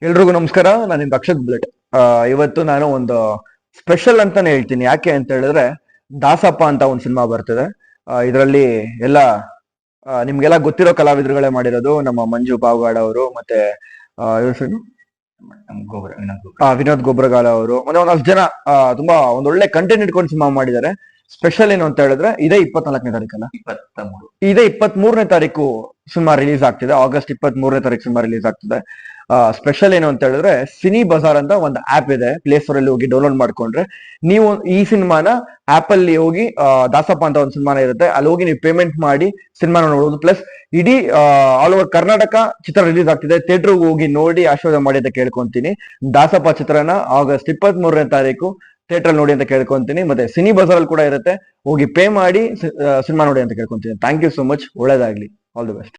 ಎಲ್ರಿಗೂ ನಮಸ್ಕಾರ. ನಾನು ನಿಮ್ ರಕ್ಷಕ್ ಬುಲೆಟ್. ಇವತ್ತು ನಾನು ಒಂದು ಸ್ಪೆಷಲ್ ಅಂತಾನೆ ಹೇಳ್ತೀನಿ. ಯಾಕೆ ಅಂತ ಹೇಳಿದ್ರೆ ದಾಸಪ್ಪ ಅಂತ ಒಂದು ಸಿನಿಮಾ ಬರ್ತಿದೆ. ಇದರಲ್ಲಿ ಎಲ್ಲ ನಿಮ್ಗೆಲ್ಲ ಗೊತ್ತಿರೋ ಕಲಾವಿದರುಗಳೇ ಮಾಡಿರೋದು. ನಮ್ಮ ಮಂಜು ಪಾವಗಾಡ ಅವರು, ಮತ್ತೆ ವಿನೋದ್ ಗೊಬ್ರಗಾಲ ಅವರು, ಮತ್ತೆ ಒಂದಷ್ಟು ಜನ ತುಂಬಾ ಒಂದೊಳ್ಳೆ ಕಂಟೆಂಟ್ ಇಟ್ಕೊಂಡು ಸಿನಿಮಾ ಮಾಡಿದ್ದಾರೆ. ಸ್ಪೆಷಲ್ ಏನು ಅಂತ ಹೇಳಿದ್ರೆ ಇದೇ 24ನೇ ತಾರೀಕಲ್ಲ, ಇದೇ 23ನೇ ತಾರೀಕು ಸಿನಿಮಾ ರಿಲೀಸ್ ಆಗ್ತಿದೆ. ಆಗಸ್ಟ್ 23ನೇ ತಾರೀಕು ಸಿನಿಮಾ ರಿಲೀಸ್ ಆಗ್ತಿದೆ. ಸ್ಪೆಷಲ್ ಏನು ಅಂತ ಹೇಳಿದ್ರೆ ಸಿನಿ ಬಜಾರ್ ಅಂತ ಒಂದು ಆಪ್ ಇದೆ. ಪ್ಲೇ ಸ್ಟೋರ್ ಅಲ್ಲಿ ಹೋಗಿ ಡೌನ್ಲೋಡ್ ಮಾಡ್ಕೊಂಡ್ರೆ ನೀವು ಈ ಸಿನಿಮಾನ ಆಪ್ ಅಲ್ಲಿ ಹೋಗಿ ದಾಸಪ್ಪ ಅಂತ ಒಂದು ಸಿನಿಮಾನ ಇರುತ್ತೆ, ಅಲ್ಲಿ ಹೋಗಿ ನೀವು ಪೇಮೆಂಟ್ ಮಾಡಿ ಸಿನಿಮಾನ ನೋಡಬಹುದು. ಪ್ಲಸ್ ಇಡೀ ಆಲ್ ಓವರ್ ಕರ್ನಾಟಕ ಚಿತ್ರ ರಿಲೀಸ್ ಆಗ್ತಿದೆ. ಥಿಯೇಟರ್ ಹೋಗಿ ನೋಡಿ ಆಶೀರ್ವಾದ ಮಾಡಿ ಅಂತ ಕೇಳ್ಕೊಂತೀನಿ. ದಾಸಪ್ಪ ಚಿತ್ರನ ಆಗಸ್ಟ್ 23ನೇ ತಾರೀಕು ಥಿಯೇಟರ್ ನೋಡಿ ಅಂತ ಕೇಳ್ಕೊಂತೀನಿ. ಮತ್ತೆ ಸಿನಿ ಬಜಾರ್ ಅಲ್ಲಿ ಕೂಡ ಇರುತ್ತೆ, ಹೋಗಿ ಪೇ ಮಾಡಿ ಸಿನಿಮಾ ನೋಡಿ ಅಂತ ಕೇಳ್ಕೊಂತೀನಿ. Thank you so much. ಒಳ್ಳೇದಾಗ್ಲಿ. All the best.